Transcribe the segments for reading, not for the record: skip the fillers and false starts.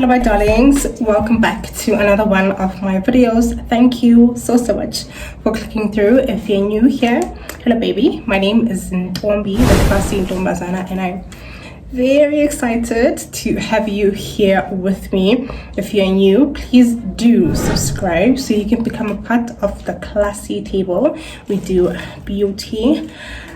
Hello my darlings, welcome back to another one of my videos. Thank you so much for clicking through. If you're new here, hello baby, my name is Ntombi, the classy Ntombazana, and I'm very excited to have you here with me. If you're new, please do subscribe so you can become a part of the classy table. We do beauty,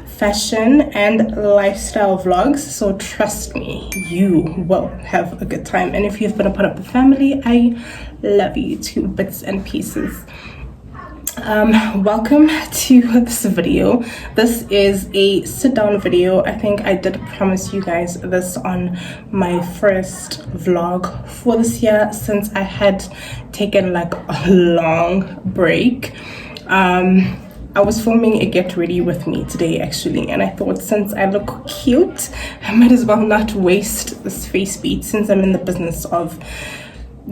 fashion and lifestyle vlogs, so trust me, you will have a good time. And if you've been a part of the family, I love you to bits and pieces. Welcome to this video. This is a sit down video. I think I did promise you guys this on my first vlog for this year, since I had taken like a long break. I was filming a get ready with me today actually, and I thought since I look cute, I might as well not waste this face beat, since I'm in the business of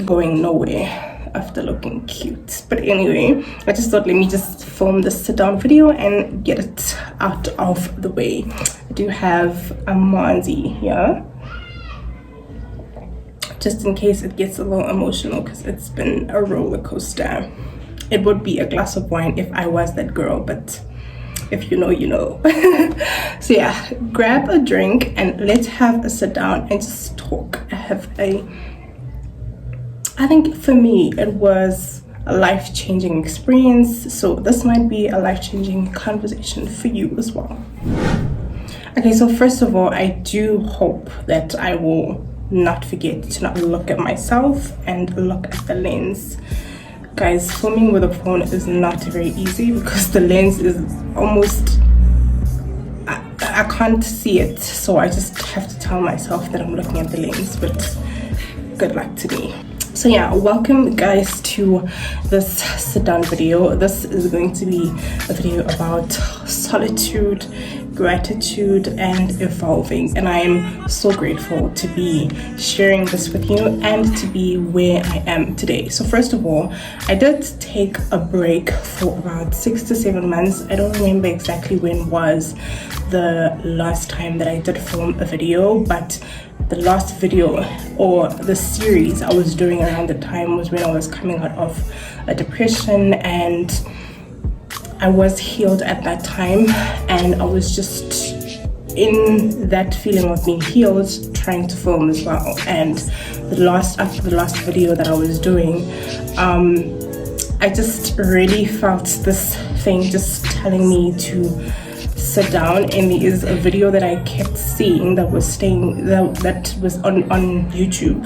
going nowhere after looking cute. But anyway, I just thought let me just film this sit down video and get it out of the way. I do have a Monzi here, just in case it gets a little emotional, because it's been a roller coaster. It would be a glass of wine if I was that girl, but if you know, you know. So yeah, grab a drink and let's have a sit down and just talk. I think for me, it was a life-changing experience. So this might be a life-changing conversation for you as well. Okay, so first of all, I do hope that I will not forget to not look at myself and look at the lens. Guys, filming with a phone is not very easy because the lens is almost, I can't see it, so I just have to tell myself that I'm looking at the lens, but good luck to me. So yeah, welcome guys to this sit down video. This is going to be a video about solitude, gratitude and evolving, and I am so grateful to be sharing this with you and to be where I am today. So first of all, I did take a break for about 6 to 7 months. I don't remember exactly when was the last time that I did film a video, but the last video or the series I was doing around the time was when I was coming out of a depression, and I was healed at that time, and I was just in that feeling of being healed, trying to film as well. And after the last video that I was doing, I just really felt this thing just telling me to sit down. And there is a video that I kept seeing that was on YouTube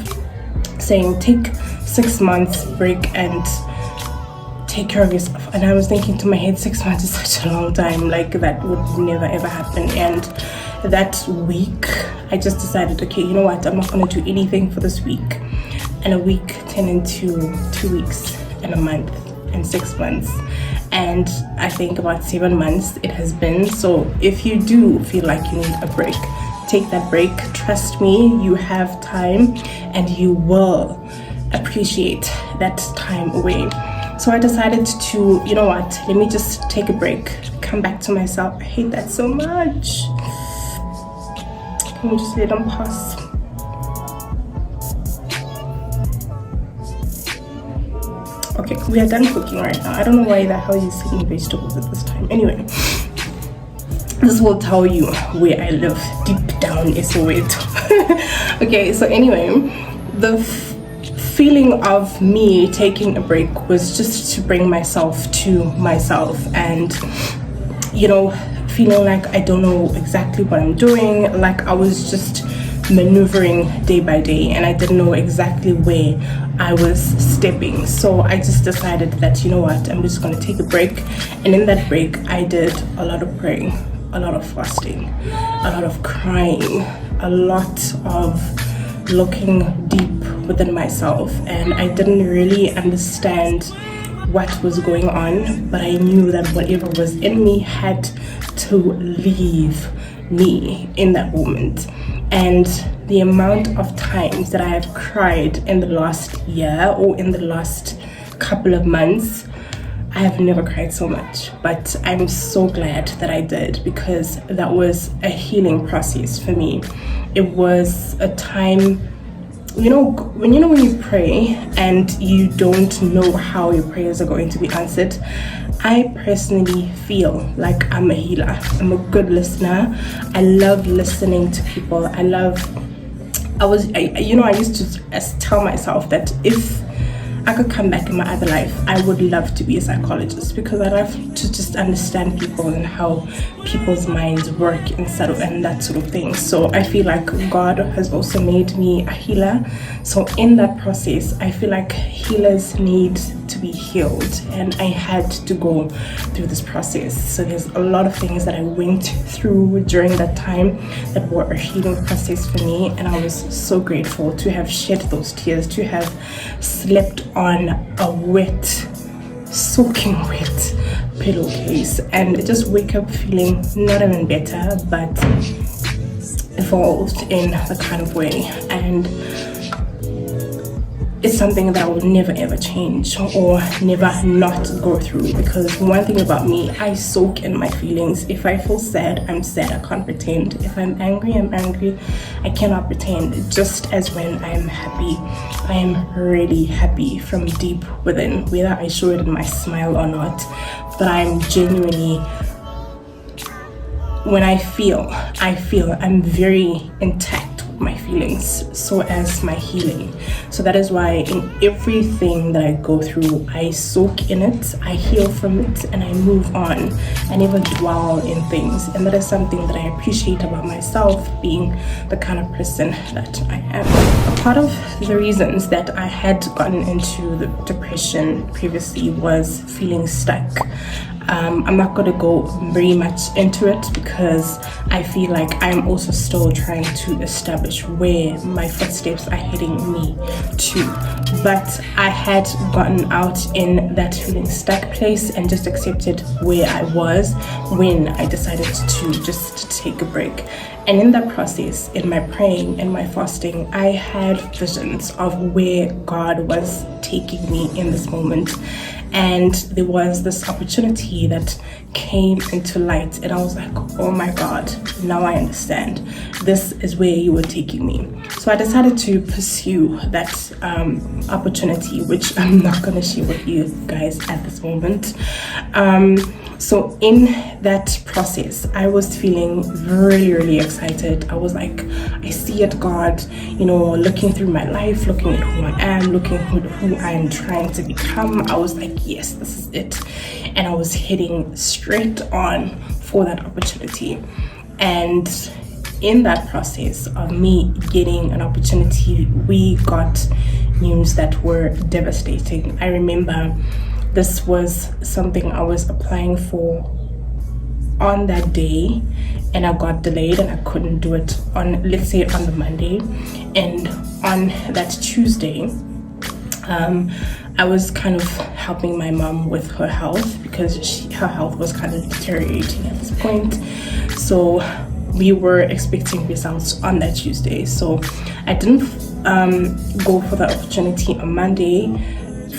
saying take 6 months break and take care of yourself. And I was thinking to my head, 6 months is such a long time, like that would never ever happen. And that week I just decided, okay, you know what, I'm not going to do anything for this week. And a week turned into 2 weeks and a month and 6 months, and I think about 7 months it has been. So if you do feel like you need a break, take that break. Trust me, you have time and you will appreciate that time away. So I decided to, you know what, let me just take a break, come back to myself. I hate that so much. Can we just let them pass? Okay, we are done cooking right now. I don't know why the hell you're selling vegetables at this time. Anyway, this will tell you where I live, deep down in Soweto. Okay, so anyway, the feeling of me taking a break was just to bring myself to myself, and you know, feeling like I don't know exactly what I'm doing, like I was just maneuvering day by day and I didn't know exactly where I was stepping. So I just decided that, you know what, I'm just going to take a break. And in that break I did a lot of praying, a lot of fasting, a lot of crying, a lot of looking deep within myself, and I didn't really understand what was going on, but I knew that whatever was in me had to leave me in that moment. And the amount of times that I have cried in the last year or in the last couple of months, I have never cried so much. But I'm so glad that I did, because that was a healing process for me. It was a time when you pray and you don't know how your prayers are going to be answered, I personally feel like I'm a healer. I'm a good listener. I love listening to people. I used to tell myself that if I could come back in my other life, I would love to be a psychologist, because I love to just understand people and how people's minds work and that sort of thing. So I feel like God has also made me a healer. So in that process, I feel like healers need to be healed, and I had to go through this process. So there's a lot of things that I went through during that time that were a healing process for me, and I was so grateful to have shed those tears, to have slept on a wet, soaking wet pillowcase, and just wake up feeling not even better but evolved in the kind of way. And it's something that I would never ever change or never not go through, because one thing about me, I soak in my feelings. If I feel sad, I'm sad. I can't pretend. If I'm angry, I'm angry. I cannot pretend. Just as when I'm happy, I am really happy from deep within, whether I show it in my smile or not. But I'm genuinely, when I feel I'm very intact with my feelings, so as my healing. So that is why in everything that I go through, I soak in it, I heal from it, and I move on. I never dwell in things, and that is something that I appreciate about myself, being the kind of person that I am. A part of the reasons that I had gotten into the depression previously was feeling stuck. I'm not going to go very much into it, because I feel like I'm also still trying to establish where my footsteps are heading me to. But I had gotten out in that feeling stuck place and just accepted where I was when I decided to just take a break. And in that process, in my praying and my fasting, I had visions of where God was taking me in this moment. And there was this opportunity that came into light, and I was like, oh my God, now I understand. This is where you were taking me. So I decided to pursue that opportunity, which I'm not going to share with you guys at this moment. So in that process, I was feeling really, really excited. I was like, I see it, God, looking through my life, looking at who I am, looking who I am trying to become. I was like, yes, this is it. And I was heading straight on for that opportunity. And in that process of me getting an opportunity, we got news that were devastating. I remember this was something I was applying for on that day, and I got delayed and I couldn't do it on, let's say, on the Monday. And on that Tuesday, I was kind of helping my mom with her health, because her health was kind of deteriorating at this point. So we were expecting results on that Tuesday. So I didn't go for the opportunity on Monday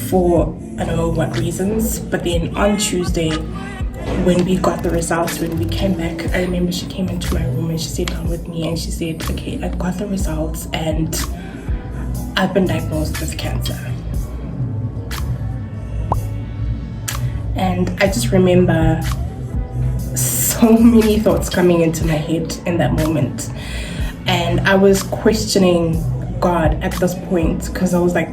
for I don't know what reasons. But then on Tuesday, when we got the results, when we came back, I remember she came into my room and she sat down with me and she said, okay, I got the results and I've been diagnosed with cancer. And I just remember so many thoughts coming into my head in that moment. And I was questioning God at this point, because I was like,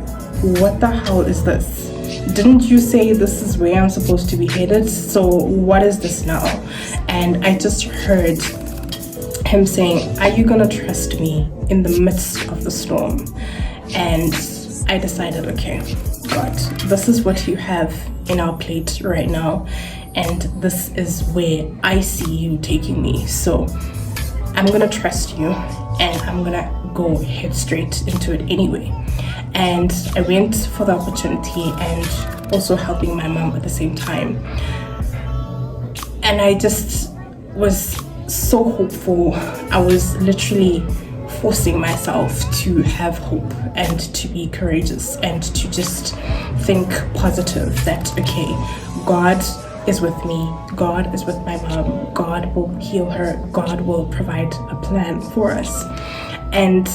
what the hell is this? Didn't you say this is where I'm supposed to be headed? So what is this now? And I just heard him saying, are you gonna trust me in the midst of the storm? And I decided, okay, God, this is what you have in our plate right now, and this is where I see you taking me. So I'm gonna trust you, and I'm gonna go head straight into it anyway. And I went for the opportunity and also helping my mom at the same time. And I just was so hopeful. I was literally forcing myself to have hope and to be courageous and to just think positive, that okay, God is with me, God is with my mom, God will heal her, God will provide a plan for us. And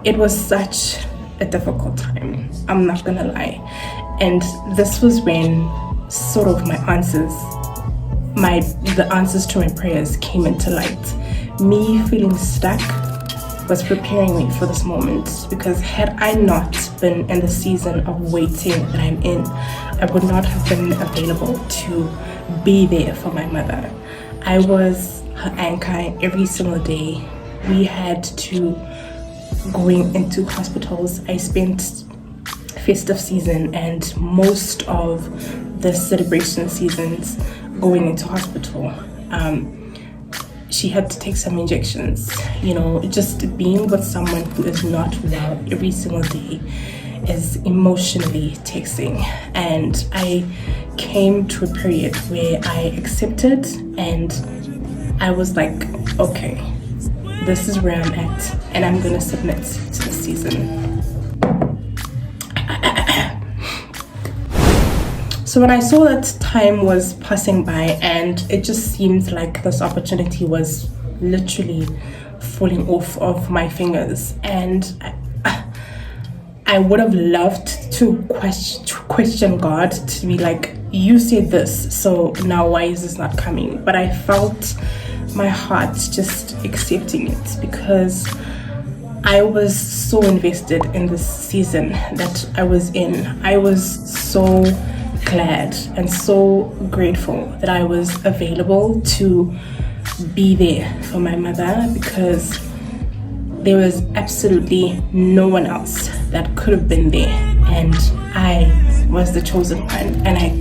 it was such a difficult time, I'm not gonna lie. And this was when sort of the answers to my prayers came into light. Me feeling stuck was preparing me for this moment, because had I not been in the season of waiting that I'm in, I would not have been available to be there for my mother. I was her anchor every single day. We had to going into hospitals. I spent festive season and most of the celebration seasons going into hospital. She had to take some injections. Just being with someone who is not well every single day is emotionally taxing. And I came to a period where I accepted, and I was like, okay, this is where I'm at, and I'm gonna submit to the season. So when I saw that time was passing by, and it just seemed like this opportunity was literally falling off of my fingers, and I would have loved to question God, to be like, you said this, so now why is this not coming? But I felt my heart just accepting it, because I was so invested in this season that I was in. I was so glad and so grateful that I was available to be there for my mother, because there was absolutely no one else that could have been there, and I was the chosen one, and I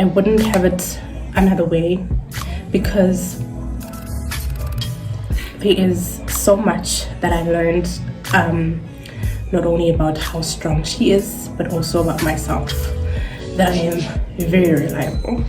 wouldn't have it another way, because there is so much that I learned, not only about how strong she is, but also about myself, that I am very reliable.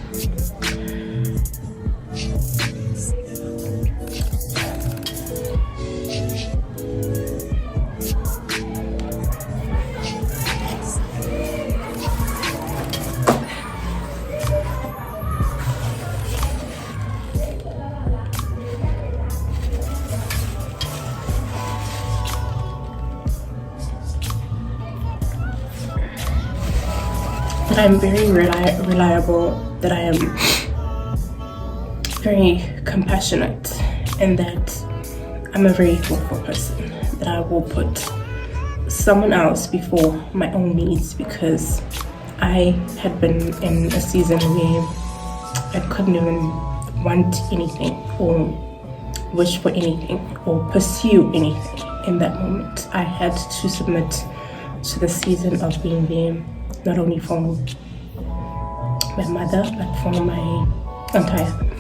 That I'm very reliable, that I am very compassionate, and that I'm a very thoughtful person, that I will put someone else before my own needs, because I had been in a season where I couldn't even want anything or wish for anything or pursue anything. In that moment, I had to submit to the season of being there, not only for my mother, but for my entire family.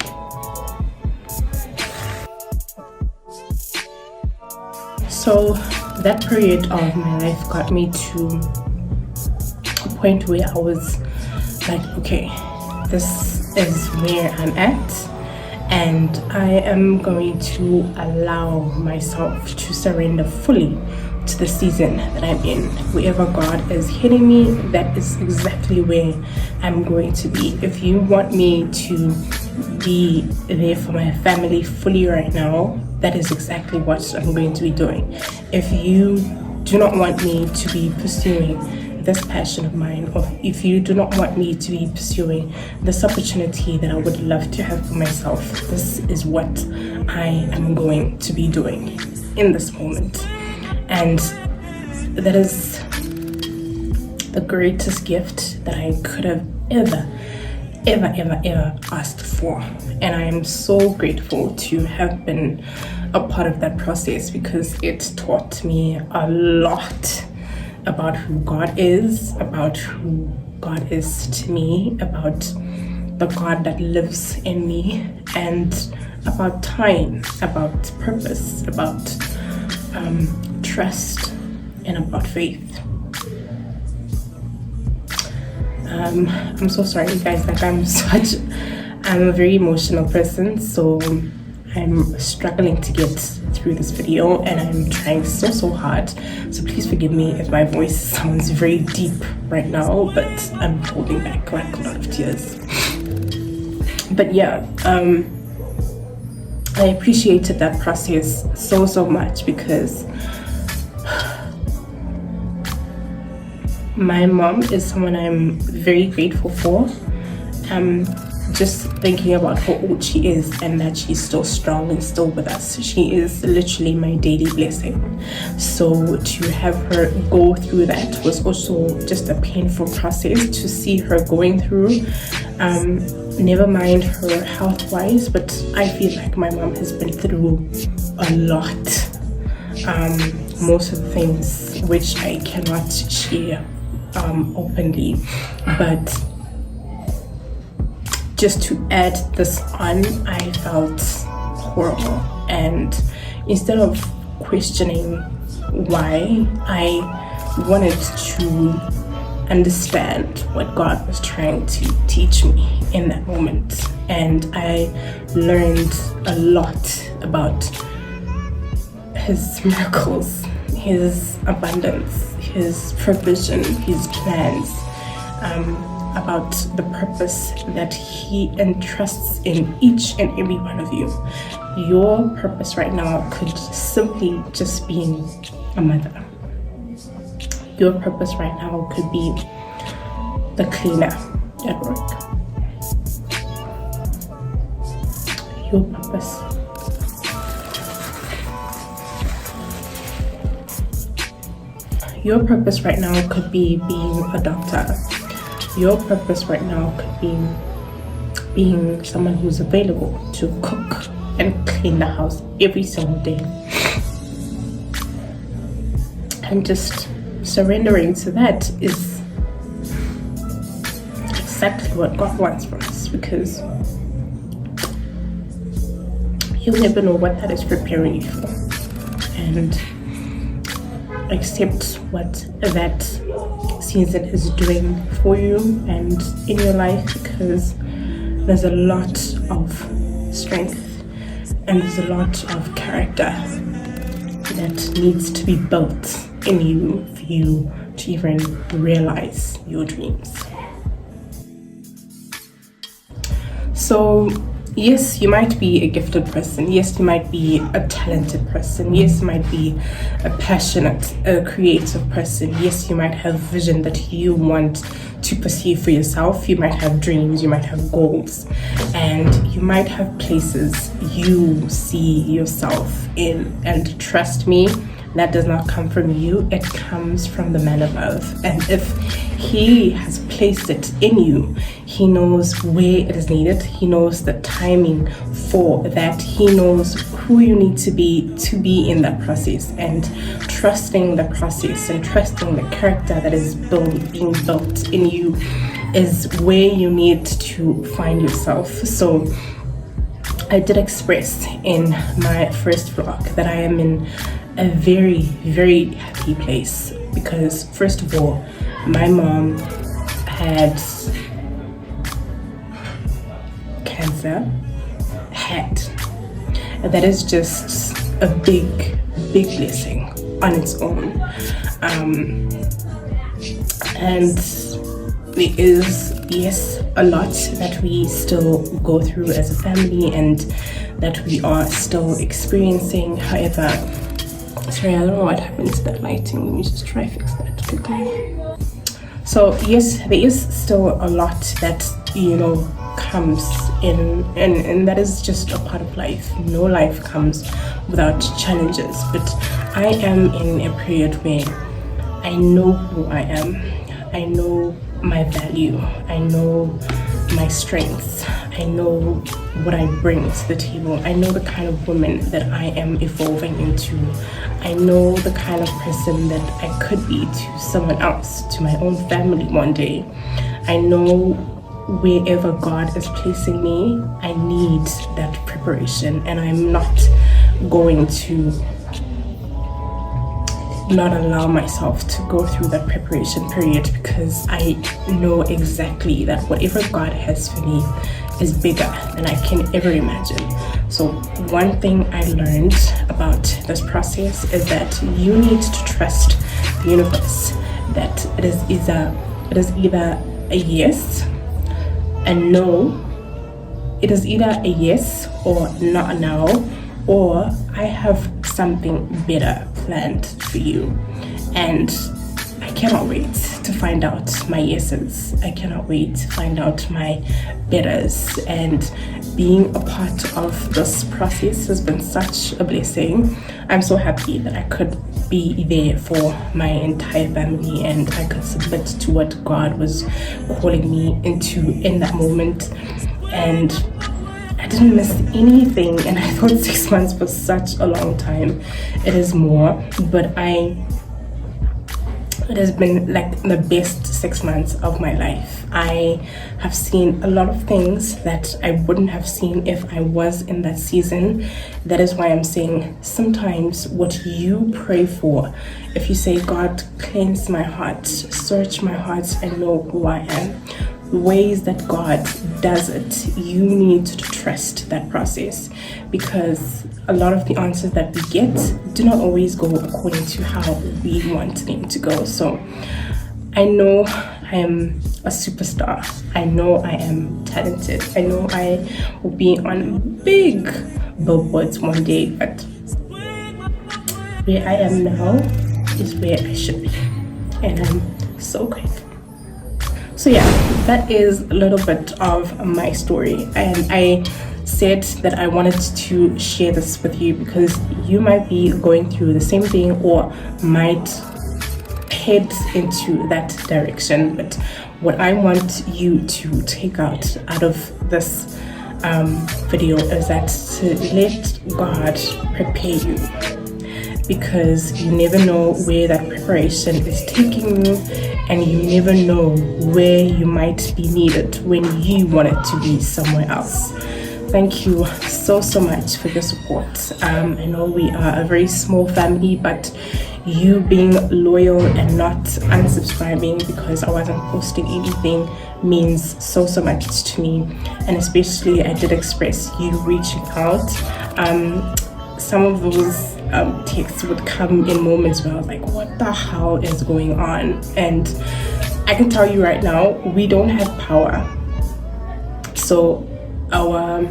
So that period of my life got me to a point where I was like, okay, this is where I'm at, and I am going to allow myself to surrender fully to the season that I'm in. Wherever God is heading me, that is exactly where I'm going to be. If you want me to be there for my family fully right now, that is exactly what I'm going to be doing. If you do not want me to be pursuing this passion of mine, or if you do not want me to be pursuing this opportunity that I would love to have for myself, this is what I am going to be doing in this moment. And that is the greatest gift that I could have ever asked for. And I am so grateful to have been a part of that process, because it taught me a lot about who God is, about who God is to me, about the God that lives in me, and about time, about purpose, about trust, and about faith. I'm so sorry, you guys, like I'm a very emotional person, so I'm struggling to get through this video, and I'm trying so hard, so please forgive me if my voice sounds very deep right now, but I'm holding back like a lot of tears. But yeah, I appreciated that process so much, because my mom is someone I'm very grateful for. Just thinking about how old she is and that she's still strong and still with us. She is literally my daily blessing. So to have her go through that was also just a painful process to see her going through. Never mind her health-wise, but I feel like my mom has been through a lot. Most of the things which I cannot share openly, but just to add this on, I felt horrible, and instead of questioning why, I wanted to understand what God was trying to teach me in that moment. And I learned a lot about his miracles, his abundance, his provision, his plans, about the purpose that he entrusts in each and every one of you. Your purpose right now could simply just be a mother. Your purpose right now could be the cleaner at work. Your purpose. Your purpose right now could be being a doctor. Your purpose right now could be being someone who's available to cook and clean the house every single day. And just surrendering to that is exactly what God wants from us, because you'll never know what that is preparing you for. And accept what that season is doing for you and in your life, because there's a lot of strength and there's a lot of character that needs to be built in you for you to even realize your dreams. So yes, you might be a gifted person. Yes, you might be a talented person. Yes, you might be a passionate, a creative person. Yes, you might have vision that you want to pursue for yourself. You might have dreams, you might have goals, and you might have places you see yourself in. And trust me, that does not come from you, it comes from the man above. And if he has placed it in you, he knows where it is needed, he knows the timing for that, he knows who you need to be in that process. And trusting the process and trusting the character that is being built in you is where you need to find yourself. So I did express in my first vlog that I am in a very, very happy place, because first of all, my mom had cancer, and that is just a big blessing on its own. And there is, yes, a lot that we still go through as a family and that we are still experiencing. However, sorry, I don't know what happened to that lighting. Let me just try fix that quickly. So yes, there is still a lot that, comes in, and that is just a part of life. No life comes without challenges, but I am in a period where I know who I am. I know my value. I know my strengths. I know what I bring to the table. I know the kind of woman that I am evolving into. I know the kind of person that I could be to someone else, to my own family one day. I know wherever God is placing me, I need that preparation, and I'm not going to not allow myself to go through that preparation period, because I know exactly that whatever God has for me is bigger than I can ever imagine. So one thing I learned about this process is that you need to trust the universe, that it is either a yes, a no, it is either a yes or not a no, or I have something better planned for you. And I cannot wait to find out my yeses. I cannot wait to find out my betters. And being a part of this process has been such a blessing. I'm so happy that I could be there for my entire family and I could submit to what God was calling me into in that moment. And I didn't miss anything, and I thought 6 months was such a long time. It is more, but it has been like the best 6 months of my life. I have seen a lot of things that I wouldn't have seen if I was in that season. That is why I'm saying sometimes what you pray for, if you say, God, cleanse my heart, search my heart and know who I am, the ways that God does it, you need to trust that process, because a lot of the answers that we get do not always go according to how we want them to go. So I know I am a superstar. I know I am talented. I know I will be on big billboards one day, but where I am now is where I should be. And I'm so grateful. So yeah, that is a little bit of my story, and I said that I wanted to share this with you because you might be going through the same thing or might head into that direction. But what I want you to take out of this video is that to let God prepare you, because you never know where that preparation is taking you, and you never know where you might be needed when you want it to be somewhere else. Thank you so much for your support. I know we are a very small family, but you being loyal and not unsubscribing because I wasn't posting anything means so much to me. And especially I did express you reaching out. Some of those texts would come in moments where I was like, what the hell is going on? And I can tell you right now, we don't have power. So our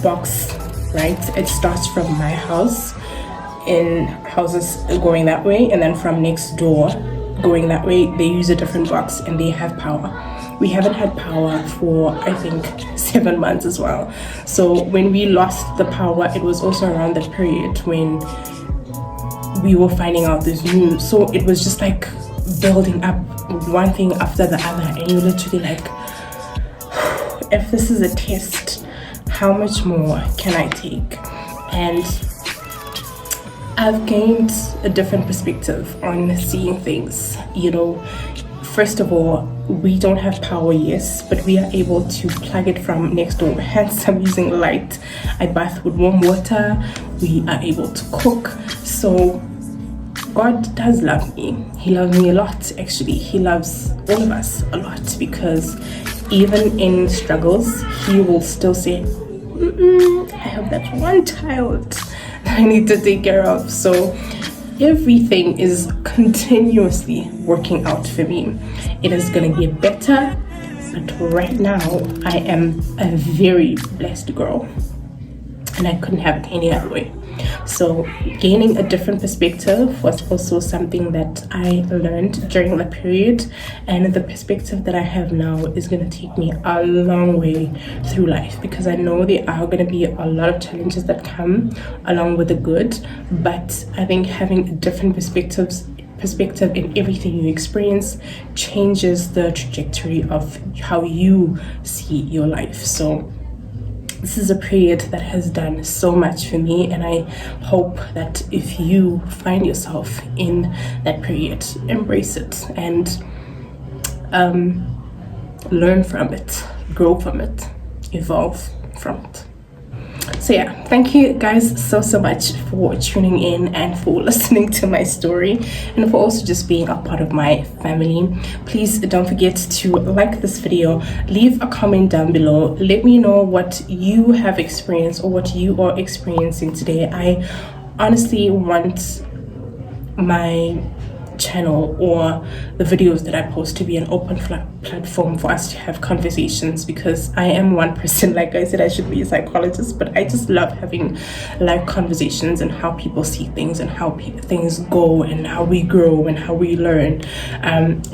box, right, it starts from my house, in houses going that way, and then from next door going that way, they use a different box and they have power. We haven't had power for I think 7 months as well. So when we lost the power, it was also around that period when we were finding out this news. So it was just like building up one thing after the other, and you're literally like, if this is a test, how much more can I take? And I've gained a different perspective on seeing things. You know, first of all, we don't have power, yes, but we are able to plug it from next door. Hence, I'm using light. I bath with warm water. We are able to cook. So God does love me. He loves me a lot, actually. He loves all of us a lot, because even in struggles, he will still say, I have that one child that I need to take care of. So everything is continuously working out for me. It is going to get better, but right now I am a very blessed girl, and I couldn't have it any other way. So gaining a different perspective was also something that I learned during the period, and the perspective that I have now is going to take me a long way through life, because I know there are going to be a lot of challenges that come along with the good, but I think having a different perspective in everything you experience changes the trajectory of how you see your life. So this is a period that has done so much for me, and I hope that if you find yourself in that period, embrace it and learn from it, grow from it, evolve from it. So yeah, thank you guys so much for tuning in and for listening to my story, and for also just being a part of my family. Please don't forget to like this video, leave a comment down below, let me know what you have experienced or what you are experiencing today. I honestly want my channel or the videos that I post to be an open platform for us to have conversations, because I am one person, like I said, I should be a psychologist, but I just love having live conversations and how people see things and how things go and how we grow and how we learn.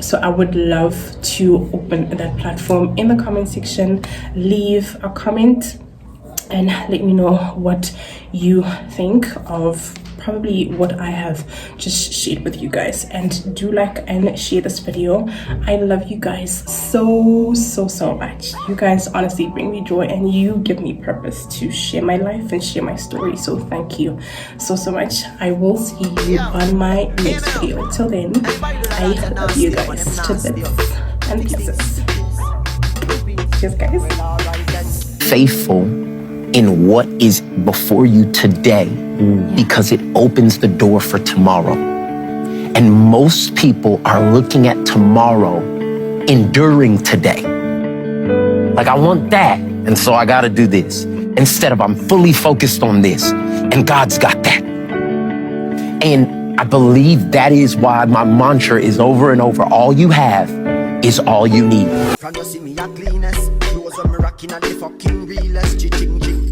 So I would love to open that platform. In the comment section, leave a comment and let me know what you think of probably what I have just shared with you guys, and do like and share this video. I love you guys so much. You guys honestly bring me joy and you give me purpose to share my life and share my story, so thank you so much. I will see you on my next video. Till then, I love you guys to bits and pieces. Cheers guys. Faithful in what is before you today, because it opens the door for tomorrow. And most people are looking at tomorrow, enduring today. Like, I want that, and so I gotta do this. Instead of, I'm fully focused on this, and God's got that. And I believe that is why my mantra is over and over, all you have is all you need. From you see me a cleanest, clothes when me rocking at the fucking realest, ching ching.